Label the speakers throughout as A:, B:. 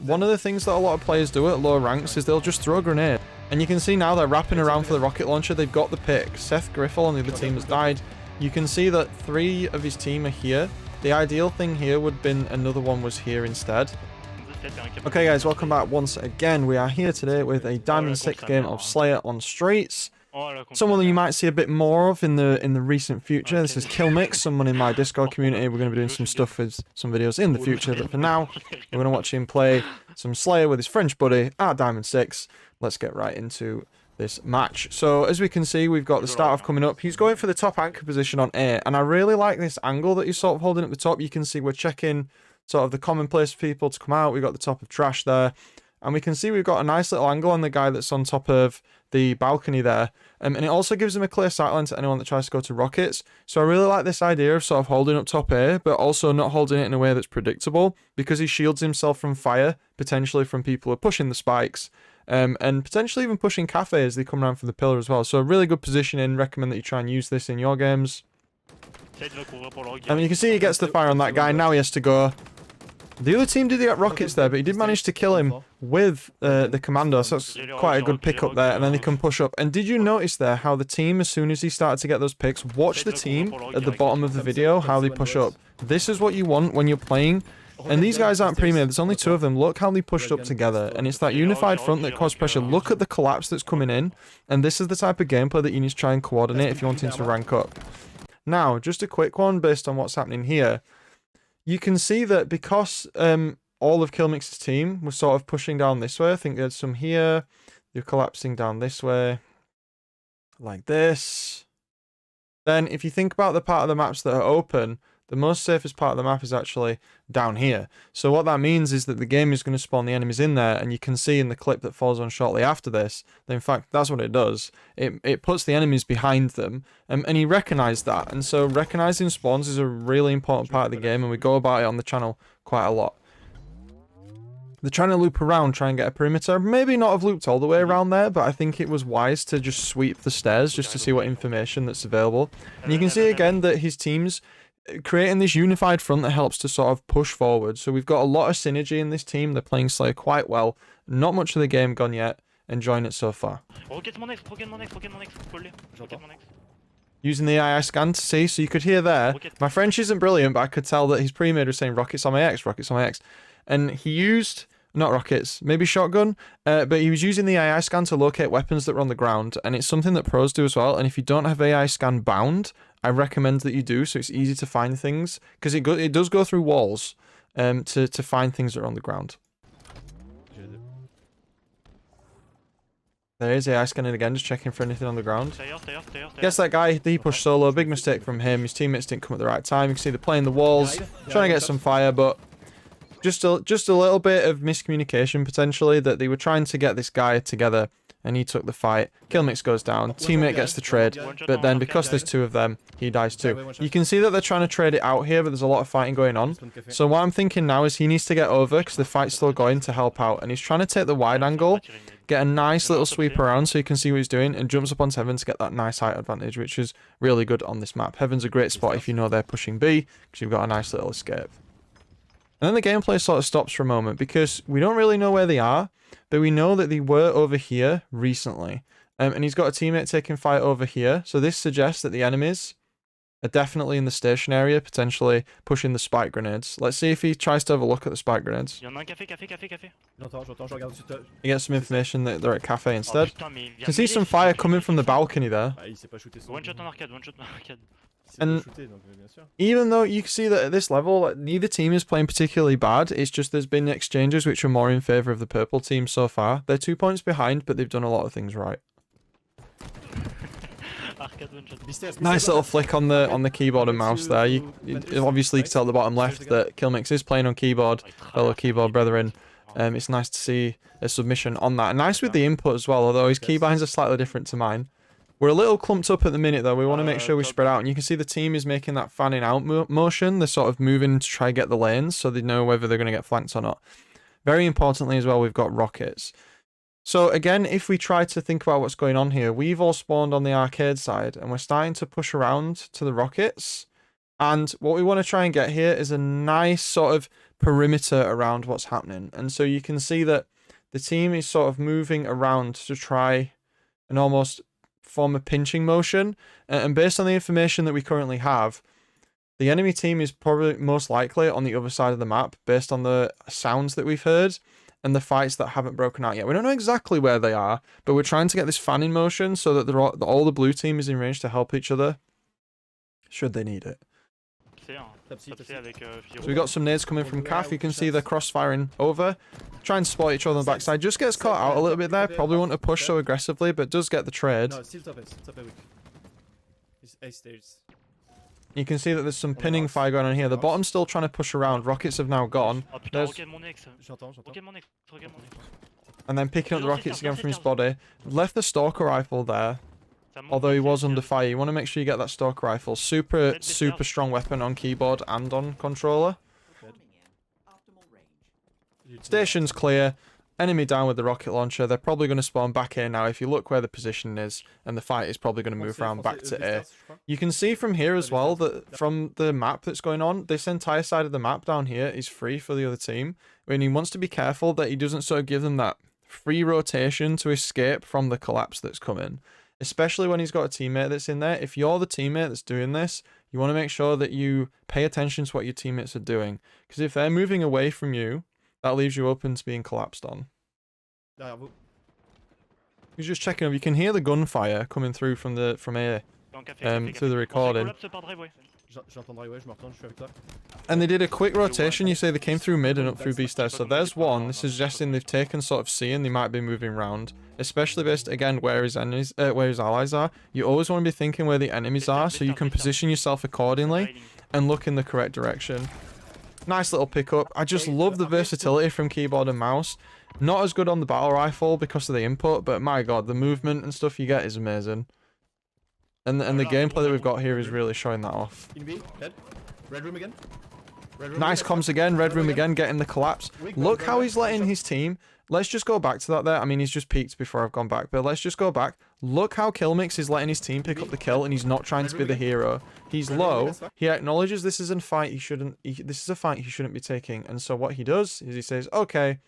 A: one of the things that a lot of players do at lower ranks is they'll just throw a grenade. And you can see now they're wrapping around for the rocket launcher. They've got the pick. Seth Griffel on the other team has died. You can see that 3 of his team are here. The ideal thing here would have been another one was here instead. Okay guys, welcome back once again. We are here today with a Diamond 6 game of Slayer on Streets. Someone that you might see a bit more of in the recent future. This is Killmix, someone in my Discord community. We're going to be doing some stuff with some videos in the future, but for now, we're going to watch him play some Slayer with his French buddy at Diamond 6. Let's get right into this match. So as we can see, we've got the start off coming up. He's going for the top anchor position on A, and I really like this angle that he's sort of holding at the top. You can see we're checking sort of the commonplace people to come out. We've got the top of trash there. And we can see we've got a nice little angle on the guy that's on top of the balcony there. And it also gives him a clear sightline to anyone that tries to go to rockets. So I really like this idea of sort of holding up top A, but also not holding it in a way that's predictable, because he shields himself from fire, potentially from people who are pushing the spikes, and potentially even pushing Cafe as they come around from the pillar as well. So a really good positioning. Recommend that you try and use this in your games. You can see he gets the fire on that guy. Now he has to go. The other team did get rockets there, but he did manage to kill him with the commando, so that's quite a good pick up there, and then they can push up. And did you notice there how the team, as soon as he started to get those picks, watch the team at the bottom of the video, how they push up. This is what you want when you're playing, and these guys aren't pre-made, there's only 2 of them. Look how they pushed up together, and it's that unified front that caused pressure. Look at the collapse that's coming in, and this is the type of gameplay that you need to try and coordinate if you're wanting to rank up. Now, just a quick one based on what's happening here. You can see that because all of Killmix's team was sort of pushing down this way. I think there's some here. They're collapsing down this way. Like this. Then if you think about the part of the maps that are open, the most safest part of the map is actually down here. So what that means is that the game is going to spawn the enemies in there, and you can see in the clip that follows on shortly after this, that in fact that's what it does. It puts the enemies behind them, and he recognised that, and so recognising spawns is a really important part of the game, and we go about it on the channel quite a lot. They're trying to loop around, try and get a perimeter. Maybe not have looped all the way around there, but I think it was wise to just sweep the stairs just to see what information that's available. And you can see again that his team's creating this unified front that helps to sort of push forward. So we've got a lot of synergy in this team. They're playing Slayer quite well. Not much of the game gone yet. Enjoying it so far. Using the AI scan to see, so you could hear there. My French isn't brilliant, but I could tell that his pre-made was saying rockets on my X, rockets on my X. And he used, not rockets, maybe shotgun, but he was using the AI scan to locate weapons that were on the ground. And it's something that pros do as well. And if you don't have AI scan bound, I recommend that you do, so it's easy to find things, because it does go through walls to find things that are on the ground. There is AI scanning again, just checking for anything on the ground. Guess that guy, he pushed solo, big mistake from him. His teammates didn't come at the right time. You can see they're playing the walls, trying to get some fire, but just a little bit of miscommunication potentially, that they were trying to get this guy together, and he took the fight. Killmix goes down, teammate gets the trade, but then because there's 2 of them, he dies too. You can see that they're trying to trade it out here, but there's a lot of fighting going on. So what I'm thinking now is he needs to get over, because the fight's still going, to help out, and he's trying to take the wide angle, get a nice little sweep around so you can see what he's doing, and jumps up onto Heaven to get that nice height advantage, which is really good on this map. Heaven's a great spot if you know they're pushing B, because you've got a nice little escape. And then the gameplay sort of stops for a moment, because we don't really know where they are, but we know that they were over here recently. And he's got a teammate taking fight over here, so this suggests that the enemies are definitely in the station area, potentially pushing the spike grenades. Let's see if he tries to have a look at the spike grenades. He gets some information that they're at Cafe instead. You can see some fire coming from the balcony there. And even though you can see that at this level, neither team is playing particularly bad, it's just there's been exchanges which are more in favour of the purple team so far. They're 2 points behind, but they've done a lot of things right. Nice little flick on the keyboard and mouse there. Obviously you can tell at the bottom left that Killmix is playing on keyboard, fellow keyboard brethren. It's nice to see a submission on that. Nice with the input as well, although his keybinds are slightly different to mine. We're a little clumped up at the minute though. We want to make sure we spread out, and you can see the team is making that fanning out motion. They're sort of moving to try and get the lanes so they know whether they're going to get flanked or not. Very importantly as well, we've got rockets. So again, if we try to think about what's going on here, we've all spawned on the arcade side, and we're starting to push around to the rockets. And what we want to try and get here is a nice sort of perimeter around what's happening. And so you can see that the team is sort of moving around to try and almost form a pinching motion. And based on the information that we currently have, the enemy team is probably most likely on the other side of the map based on the sounds that we've heard and the fights that haven't broken out yet. We don't know exactly where they are, but we're trying to get this fan in motion so that all the blue team is in range to help each other should they need it. So we got some nades coming from Calf. You can see they're crossfiring over. Try and spot each other on the backside. Just gets caught out a little bit there. Probably won't have pushed so aggressively, but does get the trade. You can see that there's some pinning fire going on here. The bottom's still trying to push around. Rockets have now gone. And then picking up the rockets again from his body. Left the stalker rifle there. Although he was under fire. You want to make sure you get that stalker rifle. Super strong weapon on keyboard and on controller. Station's clear. Enemy down with the rocket launcher. They're probably going to spawn back here now if you look where the position is. And the fight is probably going to move around back to A. You can see from here as well that from the map that's going on, this entire side of the map down here is free for the other team. And he wants to be careful that he doesn't sort of give them that free rotation to escape from the collapse that's coming. Especially when he's got a teammate that's in there. If you're the teammate that's doing this, you want to make sure that you pay attention to what your teammates are doing. Because if they're moving away from you, that leaves you open to being collapsed on. He's just checking up. You can hear the gunfire coming through from A through the recording. And they did a quick rotation. You say they came through mid and up through B stairs. So there's one. This is suggesting they've taken sort of C and they might be moving around. Especially based, again, where his allies are. You always want to be thinking where the enemies are so you can position yourself accordingly and look in the correct direction. Nice little pickup. I just love the versatility from keyboard and mouse. Not as good on the battle rifle because of the input, but my god, the movement and stuff you get is amazing. And the gameplay that we've got here is really showing that off.
B: Red room again.
A: Nice comms again. Red room again, getting the collapse. Look how he's letting his team... Let's just go back to that there. I mean, he's just peeked before I've gone back, but let's just go back. Look how Killmix is letting his team pick up the kill, and he's not trying to be the hero. He's low. He acknowledges this is a fight he shouldn't... This is a fight he shouldn't be taking. And so what he does is he says, okay,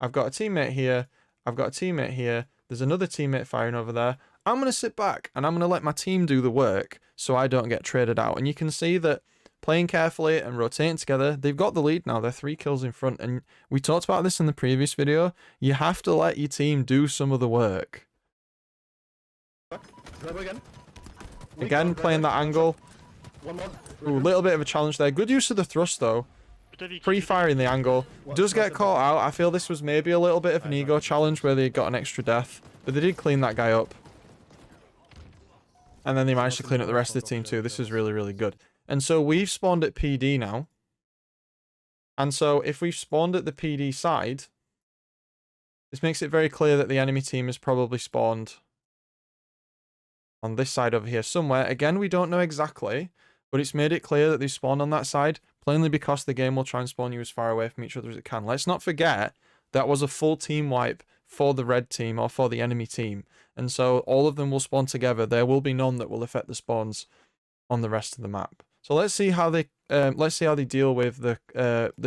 A: I've got a teammate here. I've got a teammate here. There's another teammate firing over there. I'm going to sit back, and I'm going to let my team do the work so I don't get traded out. And you can see that playing carefully and rotating together, they've got the lead now. They're 3 kills in front. And we talked about this in the previous video. You have to let your team do some of the work. Again, playing that angle. Ooh, a little bit of a challenge there. Good use of the thrust, though. Pre-firing the angle. Does get caught out. I feel this was maybe a little bit of an ego challenge where they got an extra death. But they did clean that guy up. And then they managed to clean up the rest of the team, too. This is really, really good. And so we've spawned at PD now. And so if we've spawned at the PD side, this makes it very clear that the enemy team has probably spawned on this side over here somewhere. Again, we don't know exactly, but it's made it clear that they spawned on that side, plainly because the game will try and spawn you as far away from each other as it can. Let's not forget that was a full team wipe for the red team or for the enemy team. And so all of them will spawn together. There will be none that will affect the spawns on the rest of the map. So let's see how they deal with the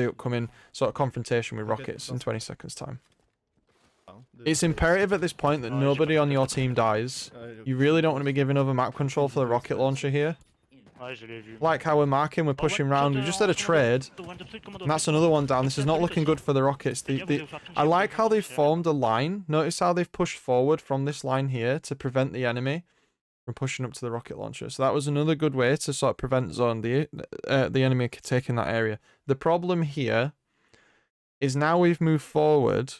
A: upcoming sort of confrontation with rockets in 20 seconds time. It's imperative at this point that nobody on your team dies. You really don't want to be giving over map control for the rocket launcher here. Like how we're marking, we're pushing around. We just had a trade, and that's another one down. This is not looking good for the rockets. I like how they've formed a line. Notice how they've pushed forward from this line here to prevent the enemy from pushing up to the rocket launcher. So that was another good way to sort of prevent zone the enemy taking that area. The problem here is now we've moved forward.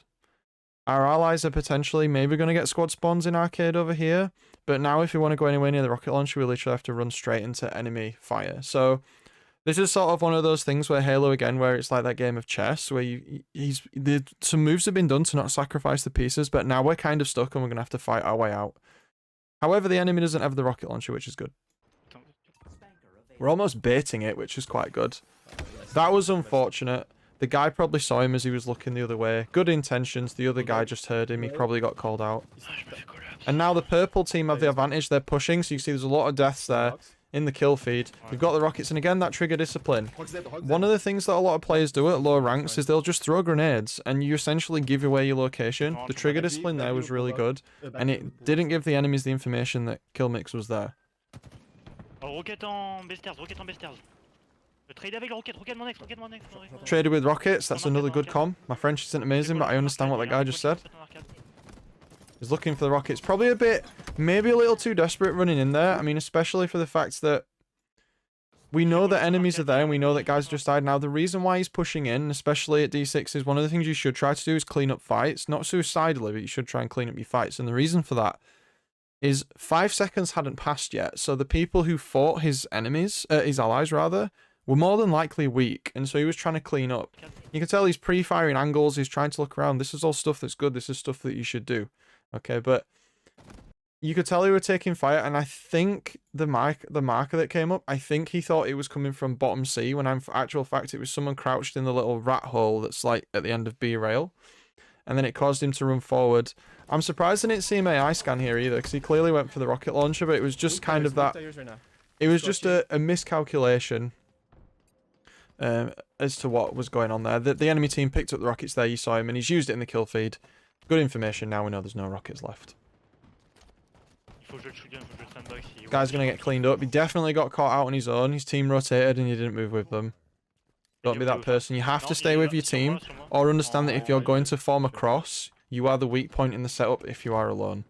A: Our allies are potentially maybe going to get squad spawns in arcade over here. But now if we want to go anywhere near the rocket launcher, we literally have to run straight into enemy fire. So this is sort of one of those things where Halo, again, where it's like that game of chess, where some moves have been done to not sacrifice the pieces, but now we're kind of stuck and we're going to have to fight our way out. However, the enemy doesn't have the rocket launcher, which is good. We're almost baiting it, which is quite good. That was unfortunate. The guy probably saw him as he was looking the other way. Good intentions. The other guy just heard him. He probably got called out. And now the purple team have the advantage. They're pushing, so you see there's a lot of deaths there. in the kill feed. We've got the rockets, and again, that trigger discipline. One of the things that a lot of players do at lower ranks is they'll just throw grenades, and you essentially give away your location. The trigger discipline there was really good, and it didn't give the enemies the information that kill mix was there. Traded with rockets, that's another good comm. My French isn't amazing, but I understand what that guy just said. He's looking for the rockets. Probably a bit, maybe a little too desperate running in there. I mean, especially for the fact that we know that enemies are there and we know that guys just died. Now, the reason why he's pushing in, especially at D6, is one of the things you should try to do is clean up fights. Not suicidally, but you should try and clean up your fights. And the reason for that is 5 seconds hadn't passed yet. So the people who fought his enemies, his allies rather, were more than likely weak. And so he was trying to clean up. You can tell he's pre-firing angles. He's trying to look around. This is all stuff that's good. This is stuff that you should do. Okay, but you could tell he were taking fire, and I think the marker that came up, I think he thought it was coming from bottom C, when in actual fact it was someone crouched in the little rat hole that's like at the end of B rail, and then it caused him to run forward. I'm surprised I didn't see him AI scan here either, because he clearly went for the rocket launcher, but it was just kind of that, it was just a miscalculation as to what was going on there. The enemy team picked up the rockets there, you saw him, and he's used it in the kill feed. Good information, now we know there's no rockets left. Guy's gonna get cleaned up. He definitely got caught out on his own. His team rotated and he didn't move with them. Don't be that person. You have to stay with your team, or understand that if you're going to form a cross, you are the weak point in the setup if you are alone.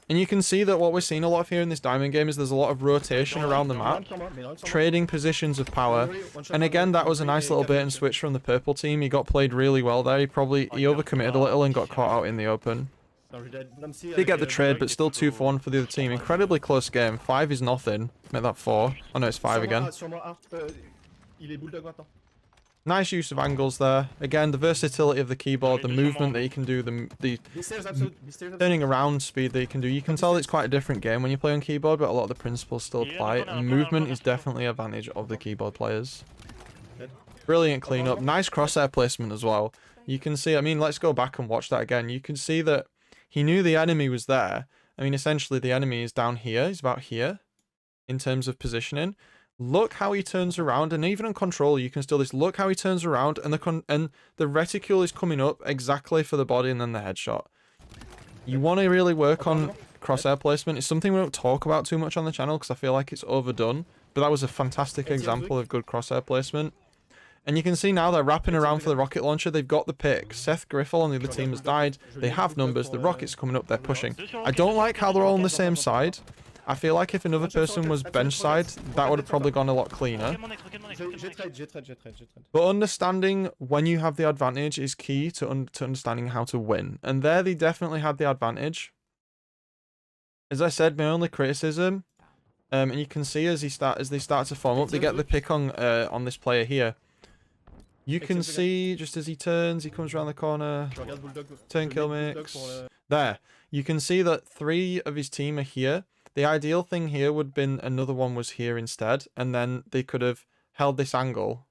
A: And you can see that what we're seeing a lot of here in this diamond game is there's a lot of rotation around the map, trading positions of power. And again, that was a nice little bait and switch from the purple team. He got played really well there. He overcommitted a little and got caught out in the open. Did get the trade, but still 2 for 1 for the other team. Incredibly close game. 5 is nothing. Make that 4. Oh no, it's 5 again. Nice use of angles there. Again, the versatility of the keyboard, the movement that you can do, the turning around speed that you can do. You can tell it's quite a different game when you play on keyboard, but a lot of the principles still apply. And movement is definitely an advantage of the keyboard players. Brilliant cleanup. Nice crosshair placement as well. You can see, I mean, let's go back and watch that again. You can see that he knew the enemy was there. I mean, essentially the enemy is down here. He's about here in terms of positioning. Look how he turns around, and even on control, you can still just look how he turns around, and the reticule is coming up exactly for the body and then the headshot. You want to really work on crosshair placement. It's something we don't talk about too much on the channel because I feel like it's overdone, but that was a fantastic example of good crosshair placement. And you can see now they're wrapping around for the rocket launcher. They've got the pick. Seth Griffel on the other team has died. They have numbers. The rocket's coming up. They're pushing. I don't like how they're all on the same side. I feel like if another person was bench side, that would have probably gone a lot cleaner. But understanding when you have the advantage is key to understanding how to win. And there they definitely had the advantage. As I said, my only criticism, and you can see as they start to form up, they get the pick on this player here. You can see just as he turns, he comes around the corner. Turn kill mix. There. You can see that 3 of his team are here. The ideal thing here would have been another one was here instead, and then they could have held this angle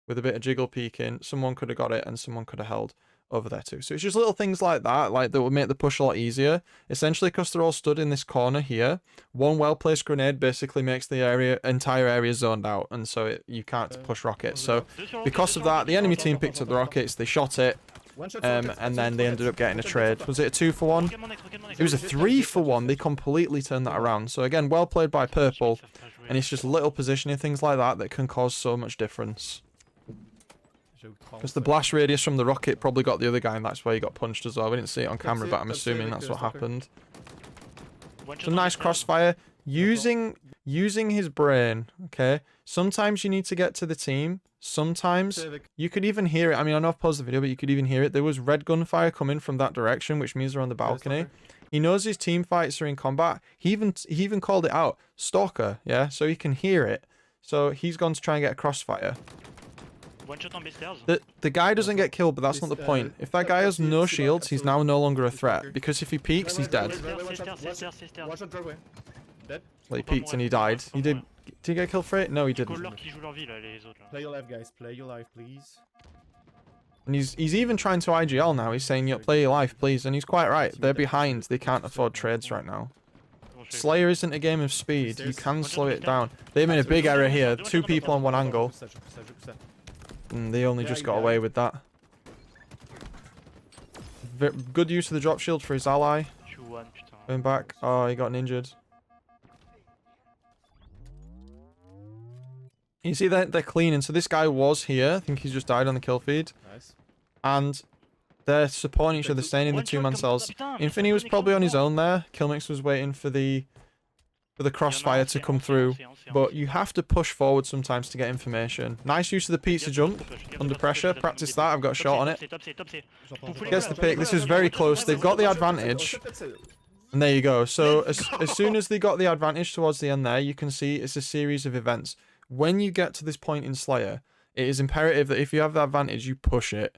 A: with a bit of jiggle peeking. Someone could have got it, and someone could have held over there too. So it's just little things like that would make the push a lot easier. Essentially, because they're all stood in this corner here, one well-placed grenade basically makes the entire area zoned out, and so you can't push rockets. So because of that, the enemy team picked up the rockets, they shot it, and then they ended up getting a trade. Was it a 2 for 1? It was a 3 for 1. They completely turned that around. So again, well played by purple, and it's just little positioning, things like that can cause so much difference. Because the blast radius from the rocket probably got the other guy, and that's why he got punched as well. We didn't see it on camera, but I'm assuming that's what happened. Some nice crossfire. Using his brain, okay? Sometimes you need to get to the team. Sometimes you could even hear it. I mean, I know I've paused the video, but you could even hear it. There was red gunfire coming from that direction, which means they're on the balcony. He knows his team fights are in combat. He even called it out. Stalker, yeah? So he can hear it. So he's gone to try and get a crossfire. The guy doesn't get killed, but that's not the point. If that guy has no shields, he's now no longer a threat. Because if he peeks, he's dead. Well, he peeked and he died. Did he get killed for it? No, he didn't.
B: Play your life, guys. Play your life, please.
A: And he's even trying to IGL now. He's saying, "Yeah, play your life, please." And he's quite right. They're behind. They can't afford trades right now. Slayer isn't a game of speed. You can slow it down. They made a big error here. 2 people on one angle. And they only just got away with that. Good use of the drop shield for his ally. Going back. Oh, he got injured. You see that they're cleaning. So this guy was here. I think he's just died on the kill feed.
B: Nice.
A: And they're supporting each other, staying in the 2-man cells. Infinity was probably on his own there. Killmix was waiting for the crossfire to come through. But you have to push forward sometimes to get information. Nice use of the pizza jump under pressure. Practice that. I've got a shot on it. Gets the pick. This is very close. They've got the advantage. And there you go. So as soon as they got the advantage towards the end there, you can see it's a series of events. When you get to this point in Slayer, it is imperative that if you have the advantage, you push it.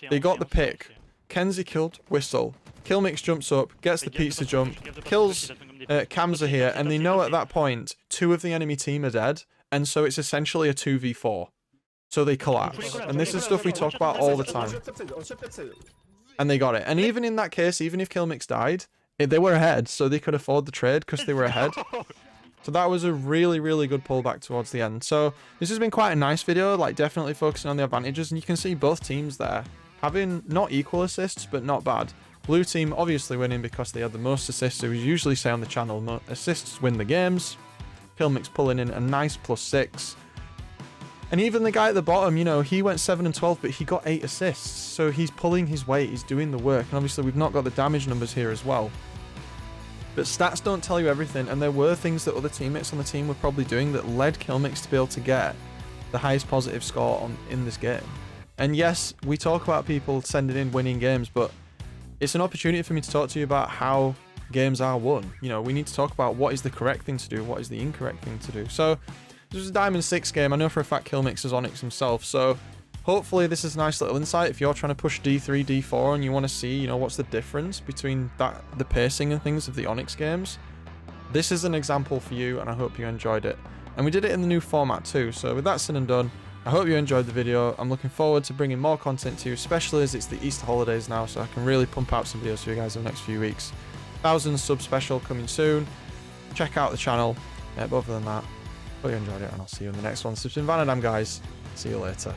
A: They got the pick. Kenzie killed Whistle. Killmix jumps up, gets the pizza jump, kills Kamza here, and they know at that point 2 of the enemy team are dead, and so it's essentially a 2v4. So they collapse. And this is stuff we talk about all the time. And they got it. And even in that case, even if Killmix died, they were ahead, so they could afford the trade because they were ahead. So that was a really, really good pullback towards the end. So this has been quite a nice video, like definitely focusing on the advantages. And you can see both teams there having not equal assists, but not bad. Blue team obviously winning because they had the most assists. So we usually say on the channel, assists win the games. Killmix pulling in a nice +6. And even the guy at the bottom, you know, he went 7 and 12, but he got 8 assists. So he's pulling his weight, he's doing the work. And obviously we've not got the damage numbers here as well. But stats don't tell you everything, and there were things that other teammates on the team were probably doing that led Killmix to be able to get the highest positive score in this game. And yes, we talk about people sending in winning games, but it's an opportunity for me to talk to you about how games are won. You know, we need to talk about what is the correct thing to do, what is the incorrect thing to do. So this was a Diamond 6 game. I know for a fact Killmix is Onyx himself, so hopefully this is a nice little insight if you're trying to push D3, D4 and you want to see, you know, what's the difference between the pacing and things of the Onyx games. This is an example for you, and I hope you enjoyed it. And we did it in the new format too, so with that said and done, I hope you enjoyed the video. I'm looking forward to bringing more content to you, especially as it's the Easter holidays now, so I can really pump out some videos for you guys in the next few weeks. 1,000 sub special coming soon. Check out the channel. But other than that, hope you enjoyed it, and I'll see you in the next one. So it's been Vanadam, guys. See you later.